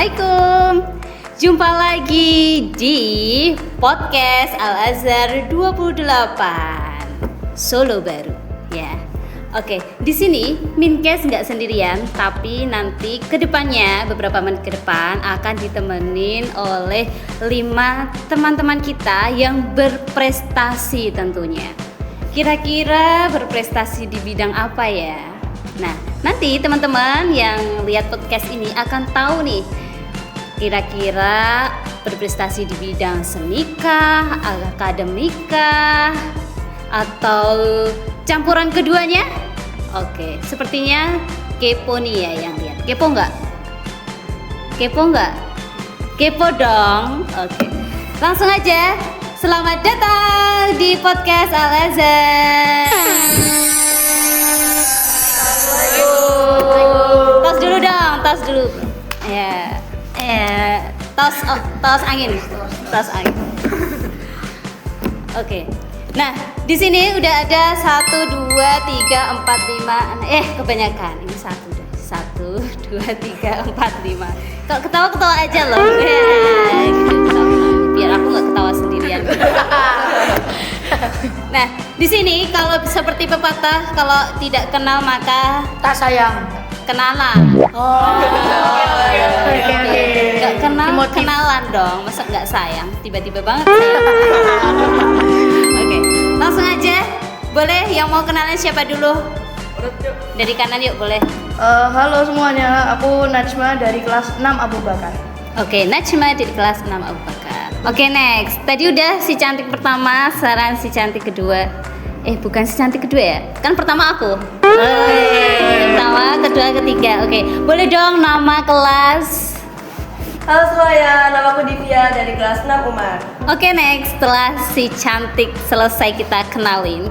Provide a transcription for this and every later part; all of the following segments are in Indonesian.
Assalamualaikum. Jumpa lagi di podcast Al-Azhar 28 Solo baru ya. Oke, di sini Minkes nggak sendirian, tapi nanti kedepannya beberapa menit ke depan akan ditemenin oleh 5 teman-teman kita yang berprestasi tentunya. Kira-kira berprestasi di bidang apa ya? Nah, nanti teman-teman yang lihat podcast ini akan tahu nih, kira-kira berprestasi di bidang senikah, akademikah, atau campuran keduanya? Oke, sepertinya kepo nih ya yang lihat. Kepo nggak? Kepo nggak? Kepo dong. Oke, langsung aja. Selamat datang di podcast Al-Azhar. Tos dulu dong, tos dulu. Ya, tos angin. Oke. Nah, di sini udah ada 1, 2, 3, 4, 5. Kebanyakan. Ini 1, 2, 3, 4, 5. Kalau ketawa aja loh. Biar aku nggak ketawa sendirian. Nah, di sini kalau seperti pepatah, kalau tidak kenal maka tak sayang. Kenalan. Oke. Nggak kenal, kenalan dong. Masa nggak sayang? Tiba-tiba banget sayang. Oke, langsung aja. Boleh yang mau kenalan siapa dulu? Dari kanan yuk, boleh. Halo semuanya, aku Najma dari kelas 6 Abu Bakar. Oke, Najma dari kelas 6 Abu Bakar. Oke, next. Tadi udah si cantik pertama, sekarang si cantik kedua. Bukan si cantik kedua ya? Kan pertama aku. Pertama, kedua, ketiga. Oke, boleh dong nama kelas. Halo semuanya, nama aku Divya dari kelas 6 Umar. Oke, next. Setelah si cantik selesai kita kenalin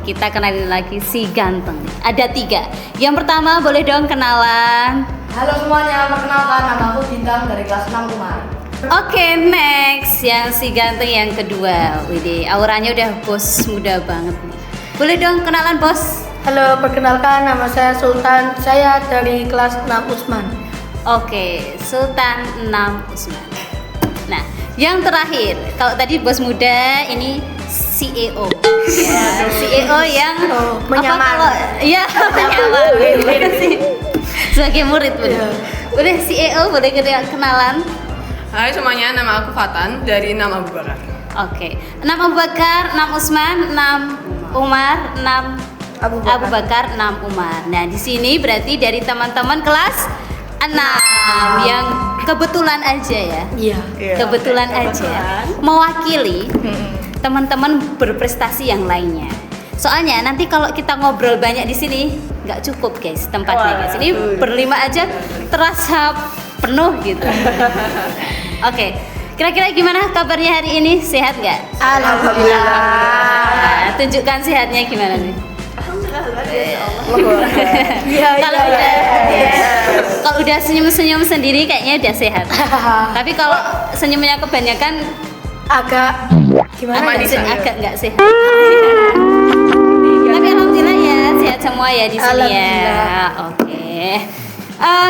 lagi si ganteng. Ada 3. Yang pertama boleh dong kenalan. Halo semuanya, perkenalkan nama aku Bintang dari kelas 6 Umar. Oke, next. Yang si ganteng yang kedua. Widih, auranya udah bos muda banget nih. Boleh dong kenalan, bos. Halo, perkenalkan nama saya Sultan. Saya dari kelas 6 Usman. Oke, Sultan 6 Usman. Nah, yang terakhir, kalau tadi bos muda, ini CEO. Ya, CEO yang menyamar. Menyamar. Sebagai murid bener. Udah CEO, boleh kenalan. Hai semuanya, nama aku Fatan dari 6 Abu Bakar. Oke, 6 Abu Bakar, 6 Usman, 6 Umar, 6 Abu Bakar, 6 Umar. Nah, di sini berarti dari teman-teman kelas 6 yang kebetulan aja ya. Iya. Kebetulan aja mewakili teman-teman berprestasi yang lainnya. Soalnya nanti kalau kita ngobrol banyak di sini nggak cukup guys tempatnya guys. Ini berlima aja terasa penuh gitu. Oke, kira-kira gimana kabarnya hari ini? Sehat nggak? Alhamdulillah. Nah, tunjukkan sehatnya gimana nih? Kalau udah senyum-senyum sendiri kayaknya udah sehat. Tapi kalau senyumnya kebanyakan agak gimana ya? Agak nggak sehat. Tapi alhamdulillah ya sehat semua ya di sini ya. Oke.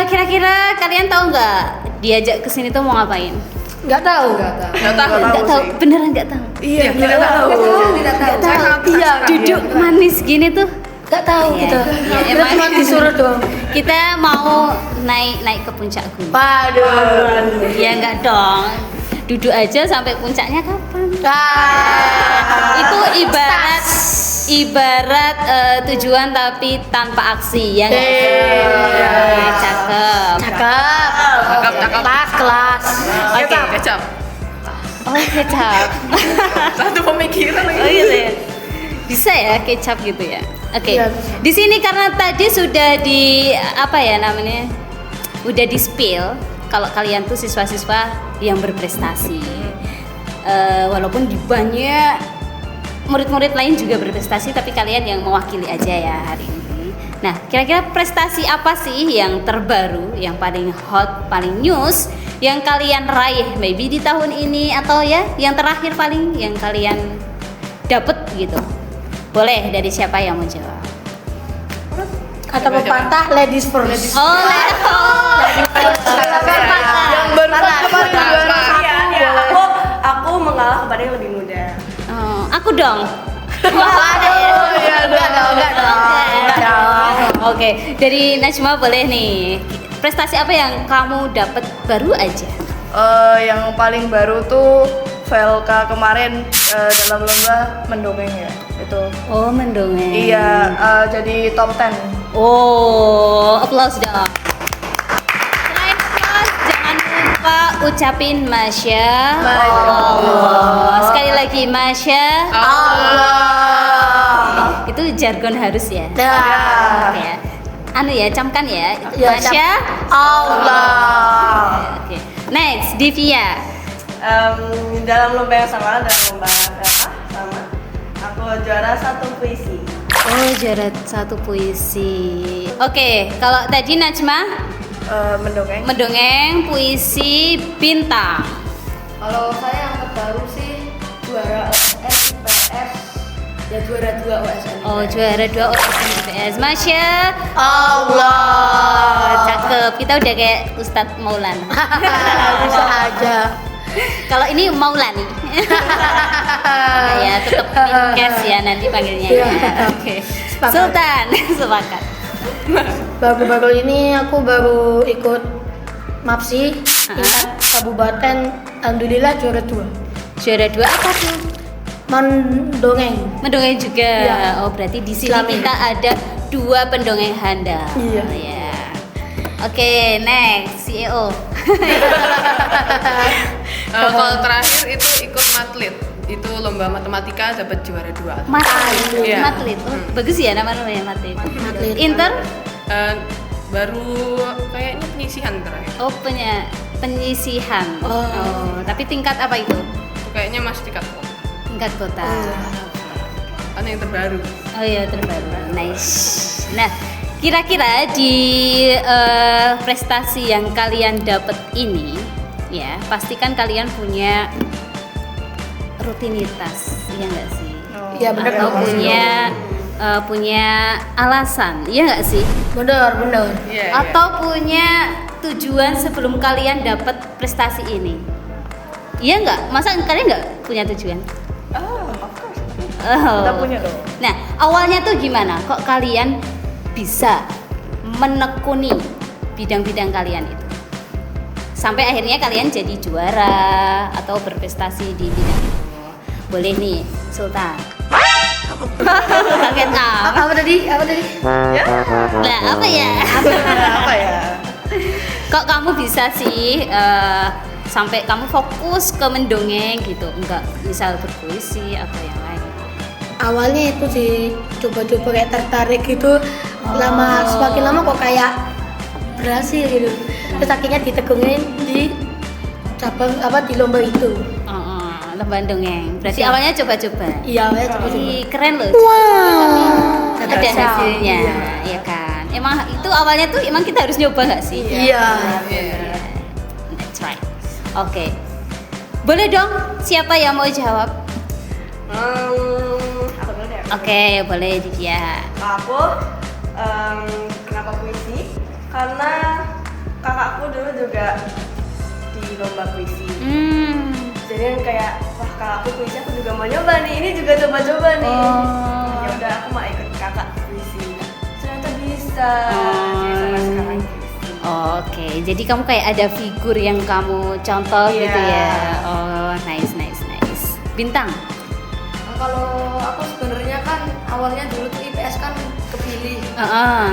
Kira-kira kalian tahu nggak diajak ke sini tuh mau ngapain? Nggak tahu. Nggak tahu. Beneran nggak tahu. Iya, tidak tahu. Iya, duduk manis gini tuh. Nggak tahu gitu. Emang Cuma disuruh doang. Kita mau naik ke puncak gunung. Waduh. Ya enggak dong. Duduk aja sampai puncaknya kapan? Itu ibarat tujuan tapi tanpa aksi ya nggak? Cakep. Kelas. Oke. Kecap. Oh, kecap. Satu pemikiran lagi. Oh gitu ya. Bisa ya kecap gitu ya. Oke. Iya. Di sini karena tadi sudah udah di spill kalau kalian tuh siswa-siswa yang berprestasi. Walaupun di banyak murid-murid lain juga berprestasi, tapi kalian yang mewakili aja ya hari ini. Nah, kira-kira prestasi apa sih yang terbaru, yang paling hot, paling news, yang kalian raih maybe di tahun ini atau ya yang terakhir paling yang kalian dapet gitu? Boleh dari siapa yang mau jawab? Kata pepatah ladies first. Oh, Yang baru kemarin juara Iya, aku mengalah kepada yang lebih muda. Oh, aku dong. enggak dong. Oke, dari Najma boleh nih. Prestasi apa yang kamu dapat baru aja? Yang paling baru tuh VLK kemarin dalam lomba mendongeng ya. Itu. Oh, mendongeng. Iya, jadi top 10. Oh, applause dong. Selain applause, jangan lupa ucapin Masya Allah. Sekali lagi Masya Allah. Itu jargon harus ya. Dah. Oke ya. Anu ya, camkan ya. Ya, Masya Allah. Oke. Next, Divya. Dalam lomba yang sama, dalam lomba apa? Sama. Aku juara 1 puisi. Oh, juara 1 puisi. Oke, kalau tadi Najma Mendongeng. mendongeng puisi bintang. Kalau saya yang terbaru sih juara OSN IPS. Ya juara 2 OSN. Oh, juara 2 OSN IPS. Masya Allah. Cakep. Kita udah kayak Ustadz Maulana. Bisa aja. Kalau ini Maulani. Ya, tetap Minkes ya nanti panggilnya ya. Oke. Sepakat. Sultan, sepakat. Baru-baru ini aku baru ikut MAPSI tingkat kabupaten. Alhamdulillah juara 2. Juara 2 apa tuh? Mendongeng. Mendongeng juga. Iya. Oh, berarti di sini Islami. kita ada 2 pendongeng handal. Iya. Ya. Oke, next CEO. Kalau terakhir itu ikut matlit, itu lomba matematika dapat juara 2. Matlit. Iya. Matlit. Oh, bagus ya namanya Matlit. Matlit. Inter? Baru kayaknya penyisihan terakhir. Oh, penyisihan. Oh. Tapi tingkat apa itu? Kayaknya masih tingkat kota. Tingkat kota. Kan yang terbaru. Oh iya, terbaru. Nice. Nah, kira-kira di prestasi yang kalian dapat ini, ya pastikan kalian punya rutinitas, iya nggak sih? Iya benar. Atau punya alasan, iya nggak sih? Benar. Iya. Atau punya tujuan sebelum kalian dapat prestasi ini? Iya nggak? Masa kalian nggak punya tujuan? Of course. Oh. Kita punya dong. Nah, awalnya tuh gimana? Kok kalian bisa menekuni bidang-bidang kalian itu? Sampai akhirnya kalian jadi juara atau berprestasi di bidang itu. Boleh nih, Sultan. Kaget amat. Apa tadi? Ya. Lah, apa ya? Apa ya? Kok kamu bisa sih sampai kamu fokus ke mendongeng gitu? Enggak, misal berpuisi atau yang lain? Awalnya itu sih coba-coba kayak tertarik gitu. Semakin lama kok kayak berhasil gitu. Terus akhirnya ditegungin di cabang di lomba itu. Lomba dongeng. Berarti Siap. awalnya coba-coba. Iya, awalnya coba-coba. Ih, keren loh. Ada Ada hasil. hasilnya, Iya. ya kan? Emang itu awalnya tuh emang kita harus nyoba nggak sih? Iya. Iya. That's right. Oke. Boleh dong. Siapa yang mau jawab? Aku dulu deh. Oke, boleh Divya. Aku kenapa puisi? Karena kakakku dulu juga di lomba puisi. Jadi yang kayak wah kakakku puisi aku juga mau nyoba nih. Ini juga coba-coba nih. Oh. Ya udah aku mau ikut kakak puisi. Ternyata bisa. Oh. Jadi sampai sekarang puisi. Oke, jadi kamu kayak ada figur yang kamu contoh Iya. gitu ya. Oh, nice. Bintang. Kalau aku sebenarnya kan awalnya dulu tuh IPS kan kepilih.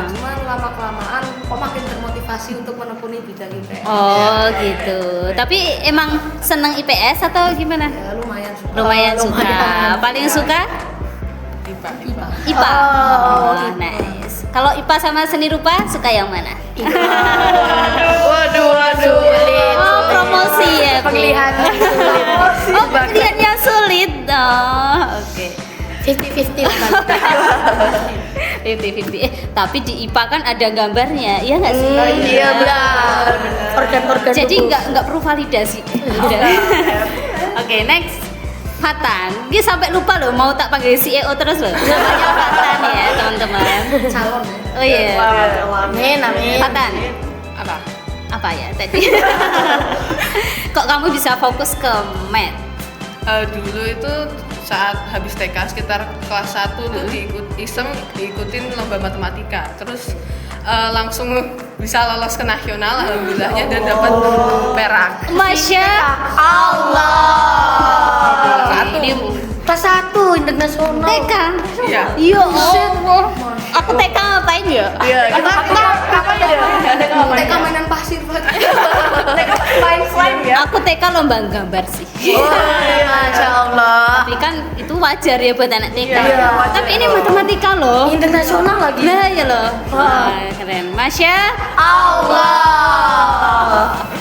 Cuman lama kelamaan kok makin termotivasi untuk menekuni bidang IPS. Oh, gitu. Tapi emang seneng IPS atau gimana? Ya lumayan suka. Lumayan suka. lumayan. Paling suka IPA. IPA. Oh, Nice. Kalau IPA sama seni rupa suka yang mana? Waduh. Oh, promosi ya. Bu. Pemilihan sulit. Oh, pilihannya sulit. Oh, oke. 50-50 lah. 50-50. Tapi di IPA kan ada gambarnya, iya nggak sih? Iya benar. Organ-organ Jadi tubuh. nggak perlu validasi. Oke, next. Fatan, dia sampai lupa loh mau tak panggil CEO terus loh. Namanya Fatan ya teman-teman. Calon. Oh iya. Amin. Fatan, Apa? apa ya tadi? Kok kamu bisa fokus ke math? Dulu itu saat habis TK sekitar kelas 1 tuh diikutin lomba matematika. Terus langsung bisa lolos ke nasional alhamdulillahnya dan dapat perak. Masya Allah. Ini Kelas 1 internasional. TK. Iya. Ya Allah. Aku TK ngapain ya? Iya, apa ya? TK mainan pasir Pak. Main slime ya. Aku TK lomba gambar sih. Masya Allah. Tapi kan itu wajar ya buat anak TK. Iya, wajar. Tapi ini matematika loh. Internasional lagi. Nah ya loh. Wah, keren. Masya Allah.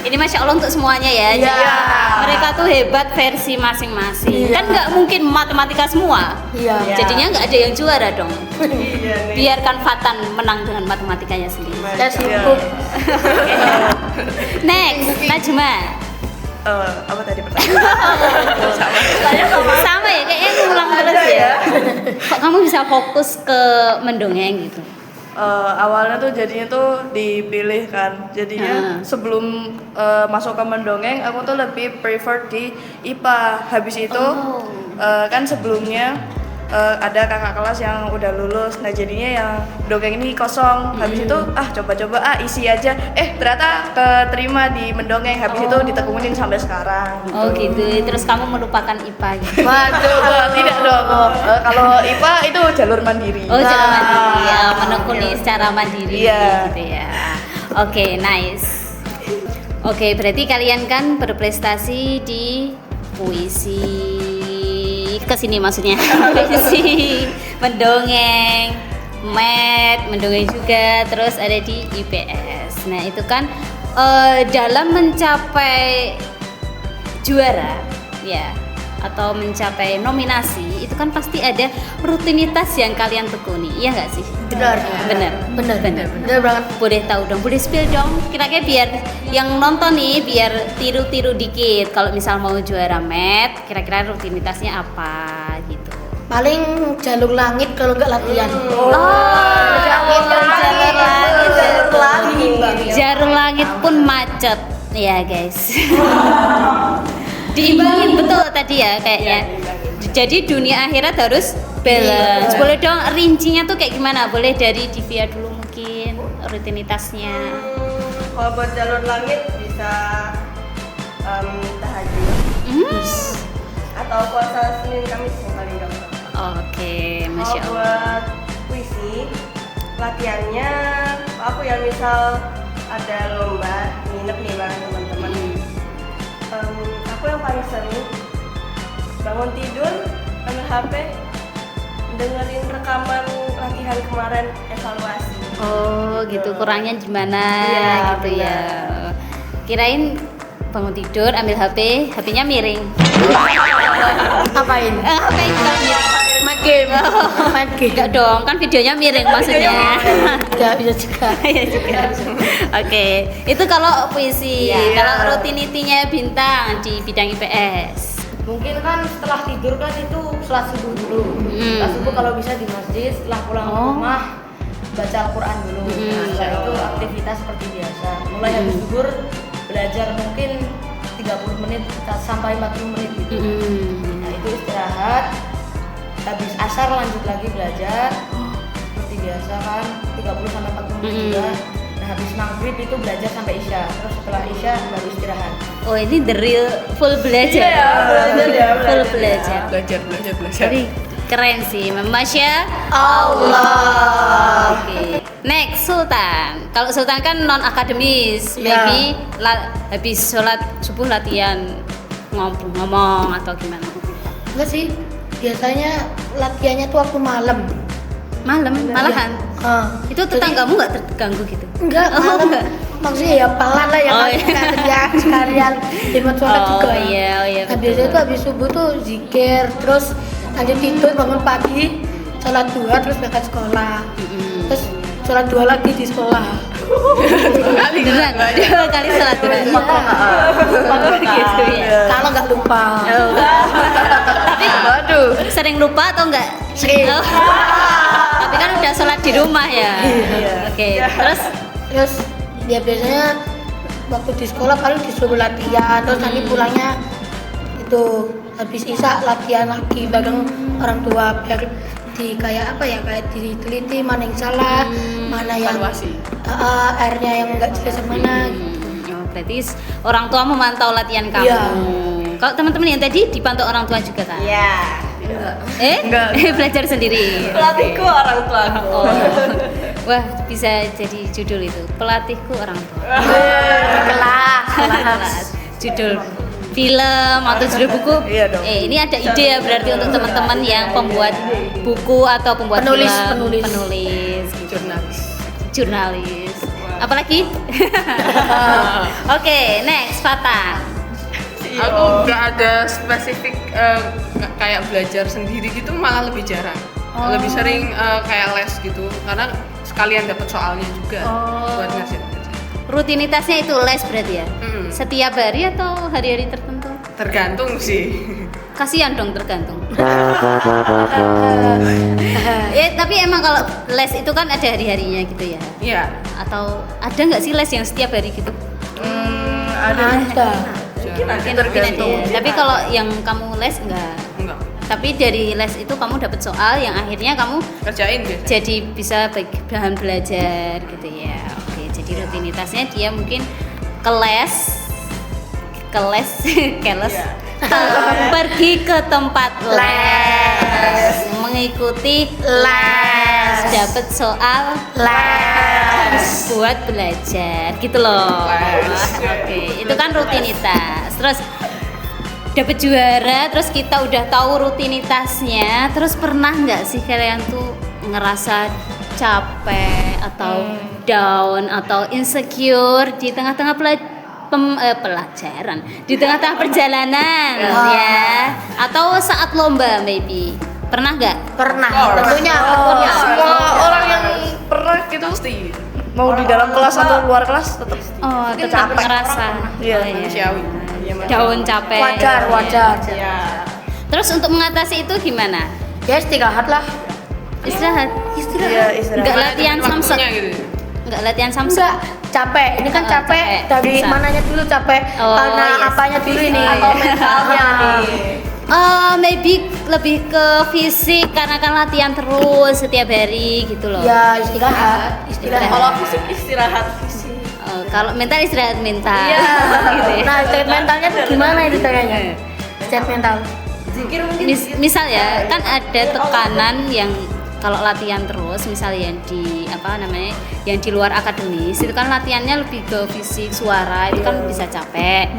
Ini Masya Allah untuk semuanya ya. Iya. Jadi, mereka tuh hebat versi masing-masing. Iya. Kan nggak mungkin matematika semua. Iya. Jadinya nggak ada yang juara dong. Iya nih. Biarkan Fatan menang dengan matematikanya sendiri. Saya sibuk. Next, Najma. Apa tadi pertanyaan? Sama ya, kayaknya ngulang terus ya. Kok kamu bisa fokus ke mendongeng gitu? Awalnya tuh jadinya tuh dipilih kan, jadinya sebelum masuk ke mendongeng aku tuh lebih prefer di IPA. Habis itu kan sebelumnya ada kakak kelas yang udah lulus, nah jadinya yang dongeng ini kosong. Habis itu coba-coba isi aja, ternyata keterima di mendongeng. Habis itu ditekunin sampai sekarang. Oh gitu, terus kamu melupakan IPA gitu? Waduh, tidak dong. Kalau IPA itu jalur mandiri. Oh jalur mandiri ya, menekuni secara mandiri Iya. gitu ya. Oke, nice. Oke, berarti kalian kan berprestasi di puisi, kesini maksudnya puisi, mendongeng, math, mendongeng juga, terus ada di IPS. Nah itu kan dalam mencapai juara ya atau mencapai nominasi itu kan pasti ada rutinitas yang kalian tekuni, iya nggak sih? Benar. Benar banget. Boleh tahu dong, boleh spill dong kira-kira biar yang nonton nih biar tiru-tiru dikit. Kalau misal mau juara math, kira-kira rutinitasnya apa gitu? Paling jalur langit kalau nggak latihan. Jalur langit pun macet ya guys. Diimbangin betul tadi ya kayaknya. Jadi dunia akhirat harus balance. Boleh dong rincinya tuh kayak gimana? Boleh dari Divya dulu mungkin rutinitasnya. Kalau buat jalur langit bisa tahajud atau puasa Senin Kamis yang paling gampang. Oke, Masya Kalau Allah. buat puisi latihannya aku yang misal ada lomba nginep nih bareng teman-teman. Aku yang paling sering bangun tidur ambil HP dengerin rekaman latihan kemarin evaluasi. Oh gitu, kurangnya gimana Iya, gitu benar. ya. Kirain bangun tidur ambil HP, HP-nya miring. Ngapain? HP-nya bukan miring. Main game. Main game. Enggak dong, kan videonya miring maksudnya. Ya bisa juga. Iya juga. Oke, itu kalau puisi. Kalau rutinitinya Bintang di bidang IPS. Mungkin kan setelah tidur kan itu sholat subuh dulu. Sholat subuh kalau bisa di masjid, setelah pulang ke rumah baca Al-Quran dulu. Nah, setelah itu aktivitas seperti biasa. Mulai habis zuhur belajar mungkin 30 menit sampai 40 menit gitu. Nah itu istirahat. Habis asar lanjut lagi belajar. Seperti biasa kan 30 sampai 40 menit juga. Nah habis maghrib itu belajar sampai isya. Terus setelah isya baru istirahat. Oh ini the real full belajar. Iya, belajar ya, Full belajar. belajar. Belajar. Tapi keren sih, Masya Allah. Oke. Next Sultan. Kalau Sultan kan non akademis, maybe habis sholat subuh latihan ngomong atau gimana? Enggak sih. Biasanya latihannya tuh waktu malam. Malahan. Itu tetanggamu nggak terganggu gitu? Enggak, malam. enggak. Maksudnya ya pelan lah ya Oh, kan iya. kerja sekalian hemat sholat juga. Oh iya Nah, biasanya tuh habis subuh tuh zikir, terus lanjut tidur bangun pagi, sholat duha terus berangkat sekolah. Terus sholat duha lagi di sekolah. Beneran? 2 kali sholat duha. Gitu ya. Kalau nggak lupa. Oh, tapi sering lupa atau enggak? Sering. Oh. Tapi kan udah sholat di rumah ya. Oke. Terus Terus ya biasanya waktu di sekolah paling disuruh latihan, terus nanti pulangnya itu habis isya latihan lagi bareng orang tua biar di kayak apa ya, kayak diteliti mana yang salah, mana yang Evaluasi. airnya yang enggak jelas yang mana. Oh, berarti orang tua memantau latihan kamu. Iya. Kalau teman-teman yang tadi dipantau orang tua juga kan? Iya. Enggak. Belajar sendiri. Pelatihku orang tuaku. Oh. Wah, bisa jadi judul itu. Pelatihku orang tua. Kelas. Judul film atau judul buku. Iya dong. Ini ada ide ya berarti untuk teman-teman yang pembuat buku atau pembuat Penulis, film, penulis. Jurnalis. jurnalis. Apalagi? Oke, next Fatah. Aku nggak ada spesifik kayak belajar sendiri gitu, malah lebih jarang. Lebih sering kayak les gitu, karena sekalian dapat soalnya juga buat ngerjain. Rutinitasnya itu les berarti ya? Mm. Setiap hari atau hari-hari tertentu? Tergantung sih. Kasihan dong tergantung. Tapi emang kalau les itu kan ada hari-harinya gitu ya? Iya. Atau ada nggak sih les yang setiap hari gitu? Ada. Mungkin ada ya. Tapi kalau yang kamu les enggak. Enggak. Tapi dari les itu kamu dapat soal yang akhirnya kamu Kerjain biasa. jadi bisa bahan belajar gitu ya. Oke, jadi rutinitasnya dia mungkin keles pergi ke tempat les, mengikuti les, dapat soal les, buat belajar gitu loh. Oke, itu kan rutinitas. Terus dapat juara, terus kita udah tahu rutinitasnya. Terus pernah nggak sih kalian tuh ngerasa capek atau down atau insecure di tengah-tengah pelajaran, di tengah-tengah perjalanan ya, atau saat lomba maybe? Pernah nggak? Pernah. Tentunya. Semua Orang yang pernah gitu pasti mau di dalam kelas atau luar kelas tetap Oh, tetap ngerasa. Iya, Oh, iya. manusiawi. Daun capek. wajar. Terus untuk mengatasi itu gimana? Ya istirahat lah. Istirahat. Iya, istirahat. Enggak latihan samsat. Waktunya gitu. Enggak latihan samsat. Enggak, capek. Ini kan capek dari Bisa. mananya dulu capek. Oh, Karena iya. apanya dulu ini. Atau mentalnya nih. Maybe lebih ke fisik karena kan latihan terus setiap hari gitu loh. Ya istirahat. Kalau fisik istirahat fisik. Kalau mental istirahat mental. Iya. Gitu ya. Nah, state mentalnya tuh gimana itu caranya? State mental. Zikir mungkin. Misal ya, kan ada tekanan yang kalau latihan terus, misalnya yang di yang di luar akademis itu kan latihannya lebih ke fisik, suara itu kan bisa capek.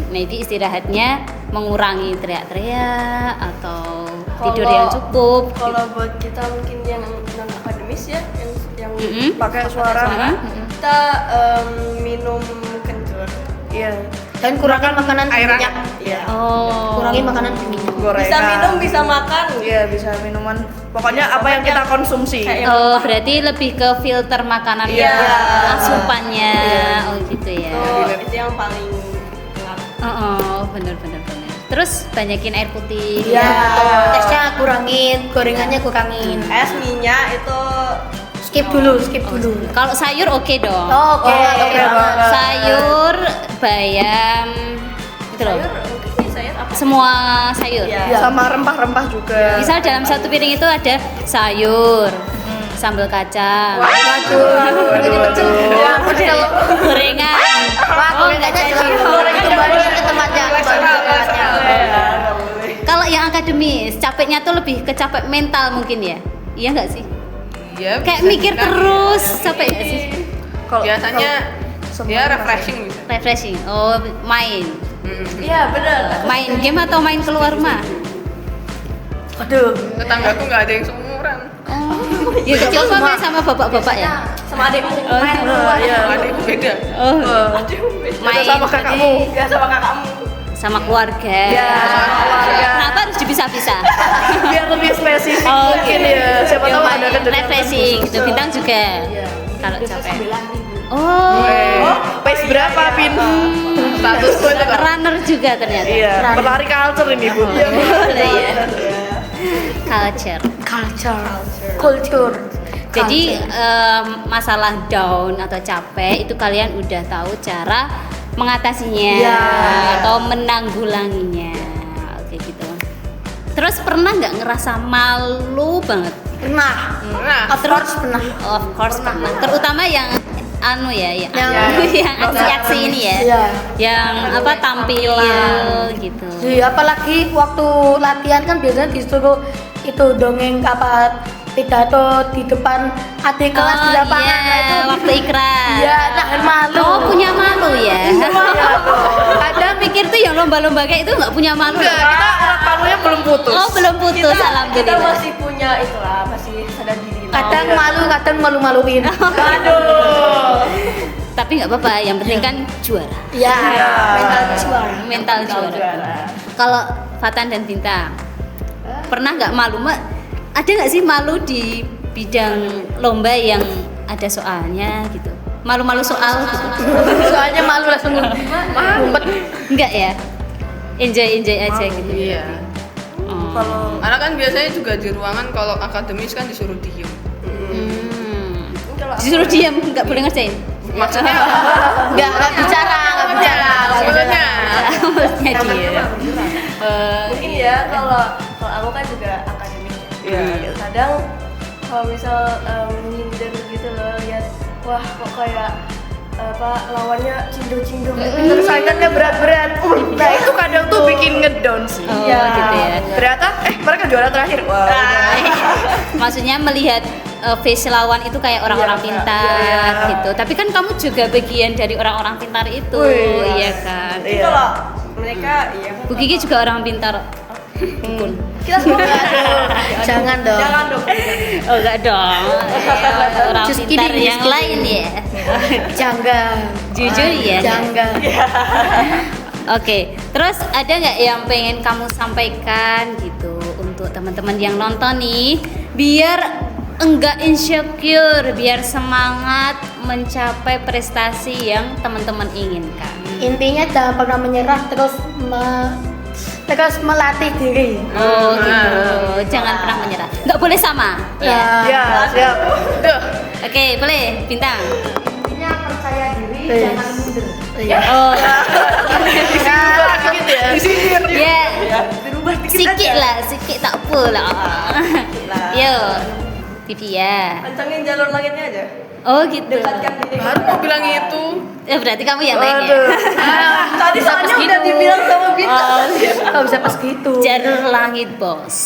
Maybe istirahatnya mengurangi teriak-teriak atau tidur yang cukup. Kalau buat kita mungkin yang non akademis ya, yang pakai suara. kita minum kencur. Iya. Dan kurangkan makanan Air berminyak. Iya. Oh. Kurangi makanan berminyak. Gorengan. Bisa minum, bisa makan. Iya, bisa minuman. Pokoknya apa yang kita konsumsi. Kayak Oh, berarti lebih ke filter makanan Iya. asupannya. Oh, gitu ya. itu yang paling ngaruh. Oh, bener. Terus banyakin air putih. Iya. Tesnya kurangin, gorengannya kurangin. Es minyak itu Skip dulu. Kalau sayur oke dong. Oh, oke banget. Sayur, bayam, gitu loh. sayur mungkin sih sayur apa? Semua sayur. Iya. Sama rempah-rempah juga. Misal dalam satu piring itu ada sayur, sambal kacang, gorengan. Wah, gorengannya kembali ke tempatnya. Kalau yang akademis, capeknya tuh lebih ke capek mental mungkin ya. Iya nggak sih? Iya. Kayak bisa mikir juga. terus, capek nggak sih? Biasanya dia refreshing bisa. Refreshing. Oh, main. Iya benar. Main game atau main keluar rumah? Aduh. Tetanggaku nggak ada yang seumuran. Oh, ya kecil sama sama bapak-bapak ya? Sama adikmu. Iya. Adikku beda. Oh, main sama kakakmu. Ya sama kakakmu. sama keluarga. Kenapa harus dipisah-pisah? Biar lebih spesifik Oh, mungkin ya. Siapa tahu ada kedengaran refreshing, khusus. gitu. Bintang juga. Kalau capek. Oh, Pace berapa, Pin? Status gue juga. runner juga ternyata. Iya, berlari culture ini, Bu. Iya. Culture. Culture. Jadi masalah down atau capek itu kalian udah tahu cara mengatasinya Ya. atau menanggulanginya. Oke gitu. Terus pernah nggak ngerasa malu banget? Nah, Nah, of course pernah. Of course pernah. Terutama yang yang Yang- aksi-aksi ini ya. Iya. Yang apa tampil gitu. Apalagi waktu latihan kan biasanya disuruh itu dongeng apa pidato di depan adik kelas di lapangan. iya, Nah, itu waktu ikrar. Iya, nahan malu. Oh, punya malu ya. Kadang pikir tuh yang lomba-lomba kayak itu nggak punya malu. enggak, kita urat malunya belum putus. Oh, belum putus, Kita alhamdulillah. masih punya itulah, masih sadar diri. Kadang malu, kadang malu-maluin. Tapi nggak apa-apa, yang penting kan juara. Iya, mental juara. Mental juara. Kalau Fatan dan Bintang, pernah nggak malu? Ada nggak sih malu di bidang lomba yang ada soalnya gitu? Malu-malu soal gitu? Soalnya malu langsung ngumpet. Enggak ya? Enjoy aja gitu. Iya. Oh. Kalau Karena kan biasanya juga di ruangan kalau akademis kan disuruh diem. kalau Disuruh diam, nggak boleh ngerjain. Maksudnya Enggak bicara. maksudnya Maksudnya dia. mungkin ya kalau aku kan juga akademik. Iya. Kadang kalau misal minder gitu loh, lihat wah kok kayak apa lawannya cindo-cindo Terus saingannya berat-berat. Nah itu kadang tuh bikin ngedown sih. Oh, Iya. gitu ya. Ternyata mereka juara terakhir. Wah. Maksudnya melihat face lawan itu kayak orang-orang Iya, pintar gitu. Tapi kan kamu juga bagian dari orang-orang pintar itu, Wih. iya kan? Tapi kalau mereka iya kan Bu Gigi juga orang pintar. Dukun. kita semua Jangan dong. jangan dong Oh enggak dong. Orang Just pintar kidding, yang just lain ya. Jangan. Jujur ya. Jangan. Oke, terus ada nggak yang pengen kamu sampaikan gitu untuk teman-teman yang nonton nih, biar enggak insecure, biar semangat mencapai prestasi yang teman-teman inginkan. Intinya jangan pernah menyerah, terus melatih diri. Oh gitu, jangan pernah menyerah. Nggak boleh sama. Ya. Ya, siap. Duh. Oke, boleh Bintang. Intinya percaya diri, Yes. jangan minder. Iya. Oh, Gitu ya. ya. dirubah dikit Sikit aja lah, sikit tak apa lah. lah. Yo, Vivi ya. kencangin jalur langitnya aja Oh gitu. dekatkan diri baru mau bilang itu. Berarti kamu yang lain ya. Aduh. tadi soalnya udah dibilang sama Bintang Kok bisa pas gitu? Jalur langit bos.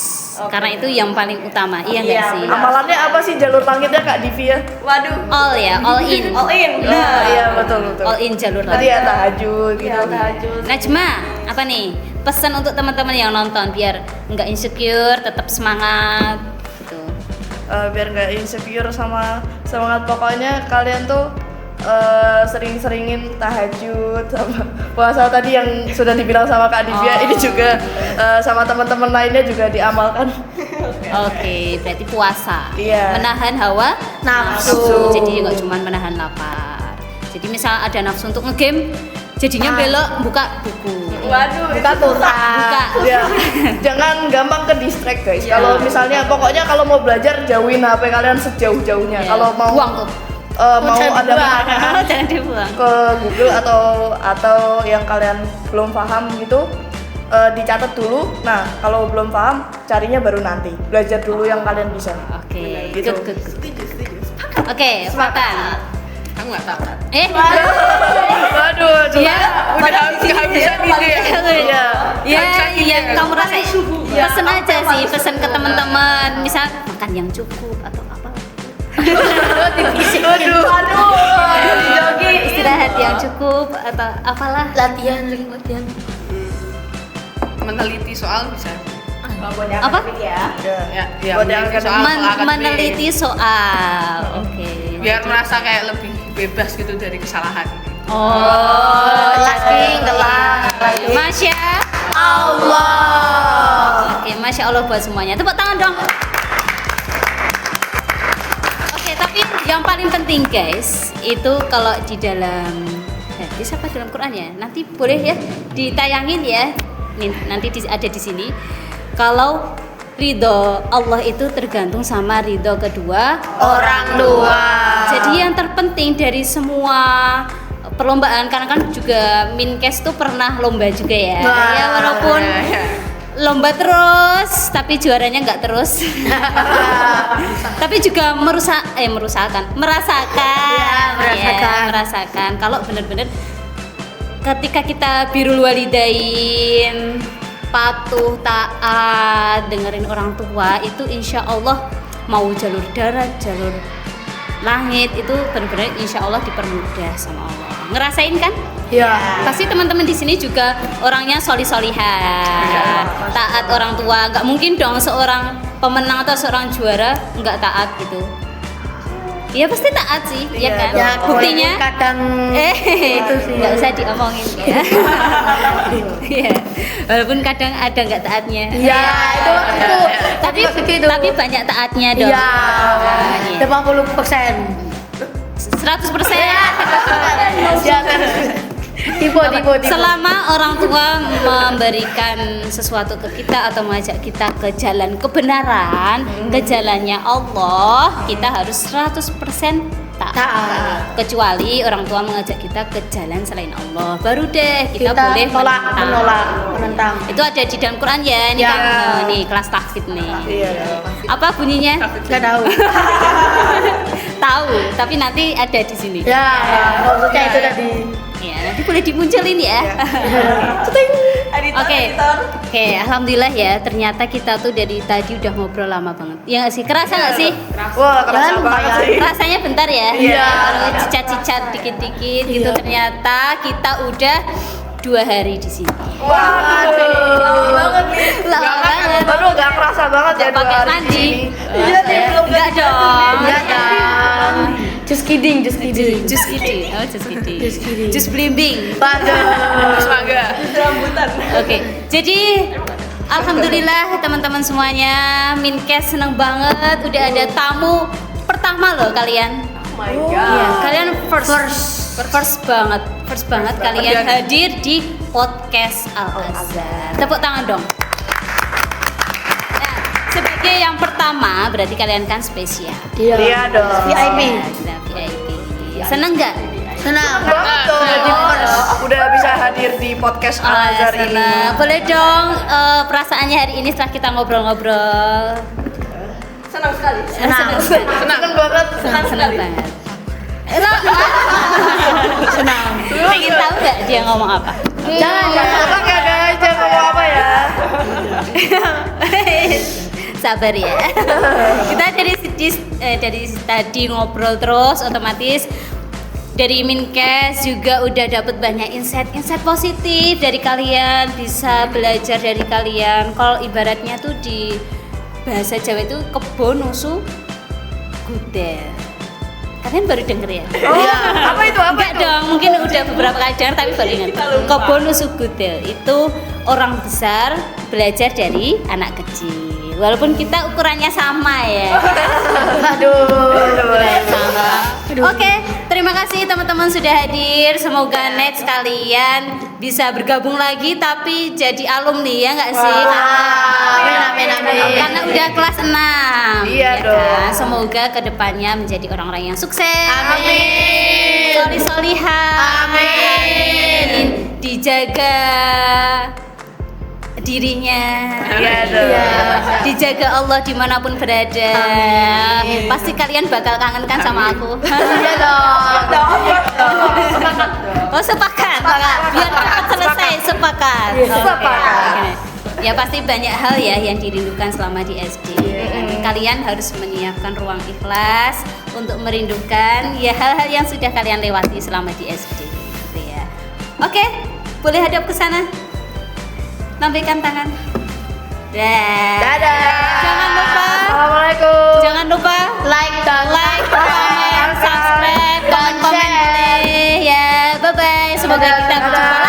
Karena itu yang paling utama, iya nggak Iya, sih? benar. Amalannya apa sih jalur langitnya Kak Divi ya? waduh All ya, all in. all in Nah, iya betul. All in jalur Tadi langit. ya tahajud gitu. ya tahajud Najma, apa nih? Pesan untuk teman-teman yang nonton biar nggak insecure, tetap semangat gitu. Biar nggak insecure sama semangat, pokoknya kalian tuh sering-seringin tahajud sama puasa tadi yang sudah dibilang sama Kak Divya. Ini juga sama teman-teman lainnya juga diamalkan. Oke, berarti puasa. Iya. Menahan hawa Nafsu. Jadi nggak cuma menahan lapar. Jadi misal ada nafsu untuk ngegame, jadinya belok buka buku. waduh Buka itu susah. Buka. Ya, jangan gampang ke distract guys. Kalau misalnya pokoknya kalau mau belajar jauhin HP kalian sejauh-jauhnya. Ya, Kalau mau buang tuh. mau ada pertanyaan Jangan dibuang. ke Google atau yang kalian belum paham gitu, dicatat dulu. Nah, kalau belum paham, carinya baru nanti. Belajar dulu yang kalian bisa. Oke, Gitu. good. Oke, Fatan. Aku nggak tahu. Waduh, Dia Udah kehabisan ide ya. Ya, Kehabisan ide yang ya. kamu rasain. Pesen aja sih, pesen ke teman-teman. Misal makan yang cukup atau apa. Waduh. Jogi Istirahat yang cukup atau apalah. Latihan, sering latihan. Meneliti soal bisa. Apa? ya Ya, Buat yang meneliti akademik. soal akademik. Meneliti soal. Oke. Biar merasa kayak lebih bebas gitu dari kesalahan. Oh, Kelas. Masya Allah. Oke, Masya Allah buat semuanya. Tepuk tangan dong. Oke, tapi yang paling penting guys, itu kalau di dalam hadis apa dalam Quran ya, nanti boleh ya ditayangin ya. Nanti ada di sini. Kalau ridho Allah itu tergantung sama ridho kedua Orang tua. Jadi yang terpenting dari semua perlombaan, karena kan juga Minkes tuh pernah lomba juga ya. Wah. Ya walaupun lomba terus tapi juaranya nggak terus. Tapi juga merasakan kalau benar-benar ketika kita birrul walidain, patuh, taat, dengerin orang tua, itu insya Allah mau jalur darat, jalur langit itu benar-benar insya Allah dipermudah sama Allah. Ngerasain kan? Iya. Pasti teman-teman di sini juga orangnya solihah, taat orang tua. Nggak mungkin dong seorang pemenang atau seorang juara nggak taat gitu. Ya pasti taat sih, ya kan? Ya, Buktinya kadang itu sih nggak usah diomongin ya. Iya. Walaupun kadang ada nggak taatnya. ya itu Tapi banyak taatnya dong. Iya. 80%. 100%. Ya kan. Tipe. Selama orang tua memberikan sesuatu ke kita atau mengajak kita ke jalan kebenaran, ke jalannya Allah, kita harus 100% taat. Kecuali orang tua mengajak kita ke jalan selain Allah, baru deh kita boleh menentang. Itu ada di dalam Quran ya, ini Ya. kan nih kelas tahfidz nih. Iya. Apa bunyinya? Enggak tahu. Tahu, tapi nanti ada di sini. Ya, maksudnya itu tadi. Ya, nanti boleh dimunculin ya. Oke, alhamdulillah ya. Ternyata kita tuh dari tadi udah ngobrol lama banget. Ya nggak sih? Kerasa nggak sih? Wah, kerasa banget sih. Rasanya bentar ya. Iya. Kalau cicat-cicat dikit-dikit gitu. Ternyata kita udah 2 hari di sini. Waduh. banget nih. Lama banget. Baru enggak kerasa banget ya Nggak pakai mandi. Iya nih, belum Enggak dong. Enggak dong. Just kidding. Just kidding. Just kidding. Just blimbing. Waduh. Semoga. Oke, jadi alhamdulillah teman-teman semuanya, Minkes seneng banget udah ada tamu pertama loh kalian. Oh my Iya, god. kalian first banget kalian hadir di podcast Al Azhar. Tepuk tangan dong. Nah, sebagai yang pertama berarti kalian kan spesial. Iya dong. VIP. Seneng nggak? Senang banget dong. Udah bisa hadir di podcast Al Azhar ini. Seneng. Boleh dong perasaannya hari ini setelah kita ngobrol-ngobrol. Senang sekali. Senang banget. Senang banget. Senang. Pengen tahu nggak dia ngomong apa? Jangan guys, jangan ngomong apa ya. Sabar ya. Kita dari tadi ngobrol terus, otomatis dari Minkes juga udah dapat banyak insight positif dari kalian, bisa belajar dari kalian. Kalau ibaratnya tuh di bahasa Jawa itu kebon nusu gudel. Kalian baru denger ya? Iya. Apa itu? Enggak dong, mungkin udah beberapa kali denger tapi baru ingat. Kebon nusu gudel itu orang besar belajar dari anak kecil. Walaupun kita ukurannya sama ya. Sama. Oke, terima kasih teman-teman sudah hadir. Semoga next kalian bisa bergabung lagi tapi jadi alumni ya nggak sih? Amin. Karena udah kelas 6. Iya dong. Semoga kedepannya menjadi orang-orang yang sukses. Amin. Solihah. Amin. Dijaga dirinya. Iya dong. Dijaga Allah dimanapun berada. Pasti kalian bakal kangen kan sama aku. Iya dong. Oh sepakat. Biar cepat selesai sepakat. Oke. Ya pasti banyak hal ya yang dirindukan selama di SD. Kalian harus menyiapkan ruang ikhlas untuk merindukan ya hal-hal yang sudah kalian lewati selama di SD. Gitu ya. Oke, boleh hadap ke sana. Lambaikan tangan. Dadah. Jangan lupa. Assalamualaikum. Jangan lupa Like, comment, subscribe, komen boleh ya. Bye bye. Semoga kita berjumpa